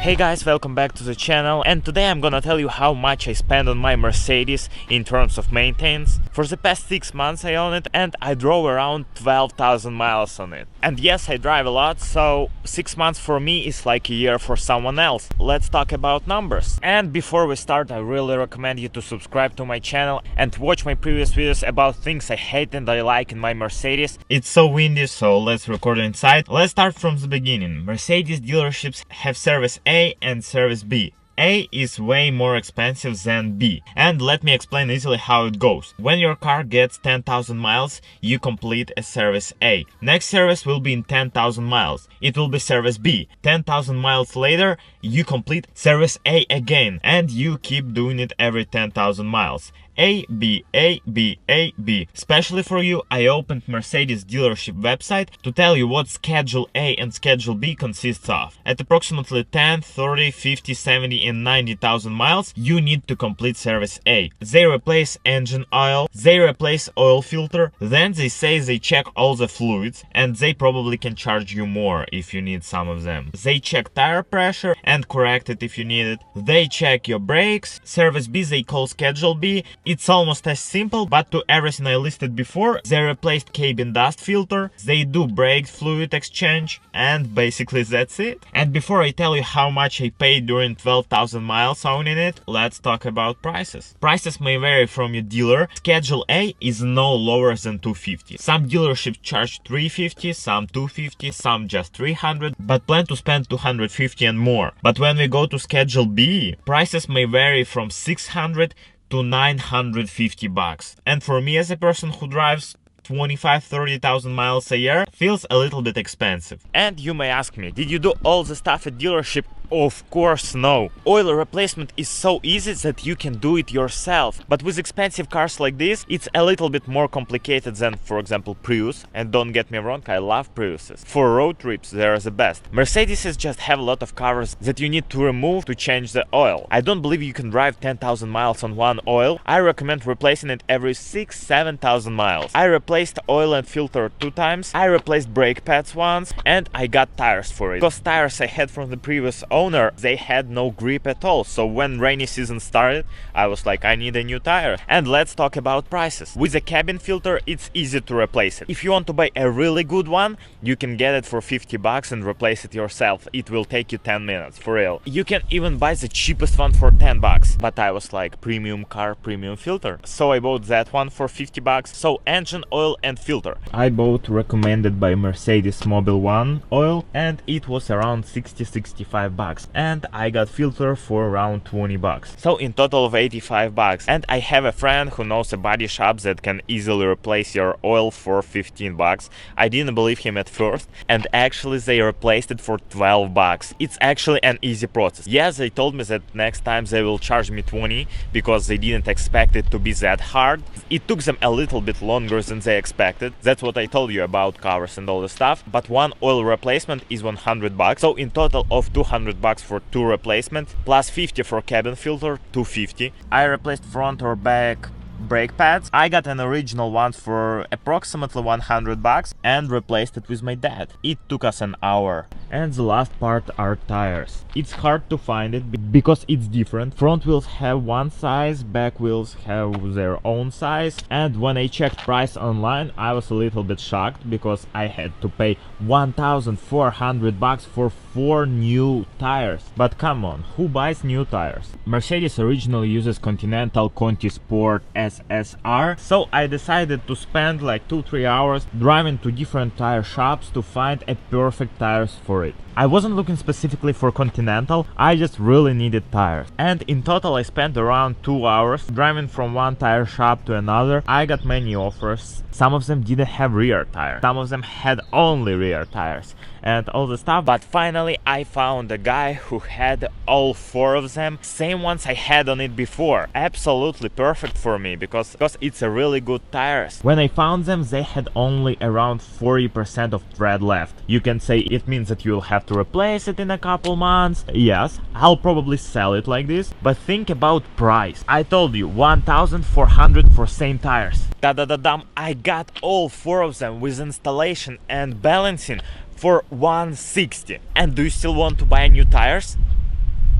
Hey guys, welcome back to the channel, and today I'm gonna tell you how much I spend on my Mercedes in terms of maintenance. For the past 6 months I own it and I drove around 12,000 miles on it. And yes, I drive a lot, so 6 months for me is like a year for someone else. Let's talk about numbers. And before we start, I really recommend you to subscribe to my channel and watch my previous videos about things I hate and I like in my Mercedes. It's so windy, so let's record inside. Let's start from the beginning. Mercedes dealerships have service A and service B. A is way more expensive than B, and let me explain easily how it goes. When your car gets 10,000 miles, you complete a service A. Next service will be in 10,000 miles. It will be service B. 10,000 miles later, you complete service A again, and you keep doing it every 10,000 miles. A, B, A, B, A, B. Especially for you, I opened Mercedes dealership website to tell you what Schedule A and Schedule B consists of. At approximately 10, 30, 50, 70 and 90,000 miles, you need to complete service A. They replace engine oil, they replace oil filter, then they say they check all the fluids, and they probably can charge you more if you need some of them. They check tire pressure and correct it if you need it. They check your brakes. Service B they call Schedule B. It's almost as simple, but to everything I listed before, they replaced cabin dust filter, they do brake fluid exchange, and basically that's it. And before I tell you how much I paid during 12,000 miles owning it, let's talk about prices. Prices may vary from your dealer. Schedule A is no lower than 250. Some dealerships charge 350, some 250, some just 300, but plan to spend 250 and more. But when we go to Schedule B, prices may vary from 600 to 950 bucks. And for me as a person who drives 25-30,000 miles a year, feels a little bit expensive. And you may ask me, did you do all the stuff at dealership? Of course no. Oil replacement is so easy that you can do it yourself. But with expensive cars like this, it's a little bit more complicated than, for example, Prius. And don't get me wrong, I love Priuses. For road trips, they're the best. Mercedeses just have a lot of covers that you need to remove to change the oil. I don't believe you can drive 10,000 miles on one oil. I recommend replacing it every 6-7,000 miles. I replaced oil and filter 2 times. I replaced brake pads once, and I got tires for it. Those tires I had from the previous owner, they had no grip at all, so when rainy season started, I was like, I need a new tire. And let's talk about prices. With a cabin filter, it's easy to replace it. If you want to buy a really good one, you can get it for 50 bucks and replace it yourself. It will take you 10 minutes, for real. You can even buy the cheapest one for 10 bucks. But I was like, premium car, premium filter. So I bought that one for 50 bucks. So engine oil and filter. I bought recommended by Mercedes Mobil 1 oil, and it was around 60-65 bucks. And I got filter for around 20 bucks. So in total of 85 bucks. And I have a friend who knows a body shop that can easily replace your oil for 15 bucks. I didn't believe him at first, and actually they replaced it for 12 bucks. It's actually an easy process. Yes, they told me that next time they will charge me 20 because they didn't expect it to be that hard. It took them a little bit longer than they expected. That's what I told you about covers and all the stuff. But one oil replacement is 100 bucks. So in total of 200 bucks for 2 replacements, plus 50 for cabin filter, 250. I replaced front or back brake pads. I got an original one for approximately 100 bucks and replaced it with my dad. It took us an hour. And the last part are tires. It's hard to find it because it's different. Front wheels have one size, back wheels have their own size. And when I checked price online, I was a little bit shocked because I had to pay 1,400 bucks for 4 new tires. But come on, who buys new tires? Mercedes originally uses Continental Conti Sport SSR, so I decided to spend like 2-3 hours driving to different tire shops to find a perfect tires for it. I wasn't looking specifically for Continental, I just really needed tires. And in total I spent around 2 hours driving from one tire shop to another. I got many offers. Some of them didn't have rear tires, some of them had only rear tires and all the stuff, but finally I found a guy who had all 4 of them, same ones I had on it before. Absolutely perfect for me because it's a really good tires. When I found them, they had only around 40% of tread left. You can say it means that you'll have to replace it in a couple months. Yes, I'll probably sell it like this, but think about price. I told you 1,400 for same tires. Da-da-da-dum, I got all 4 of them with installation and balancing for 160. And do you still want to buy new tires?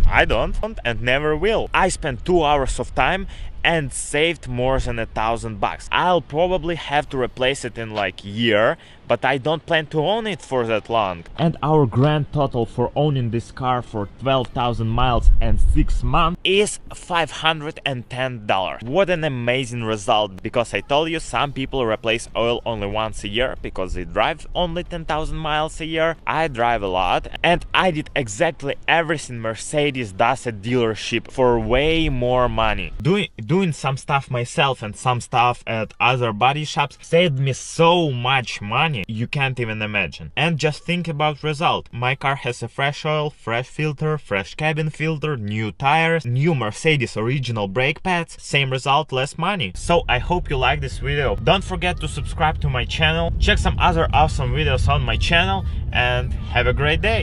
I don't and never will. I spent 2 hours of time and saved more than $1,000. I'll probably have to replace it in like year, but I don't plan to own it for that long. And our grand total for owning this car for 12,000 miles and 6 months is $510. What an amazing result, because I told you some people replace oil only once a year because they drive only 10,000 miles a year. I drive a lot and I did exactly everything Mercedes does at dealership for way more money. Doing some stuff myself and some stuff at other body shops saved me so much money you can't even imagine. And just think about result. My car has a fresh oil, fresh filter, fresh cabin filter, new tires, new Mercedes original brake pads. Same result, less money. So I hope you like this video. Don't forget to subscribe to my channel, check some other awesome videos on my channel, and have a great day.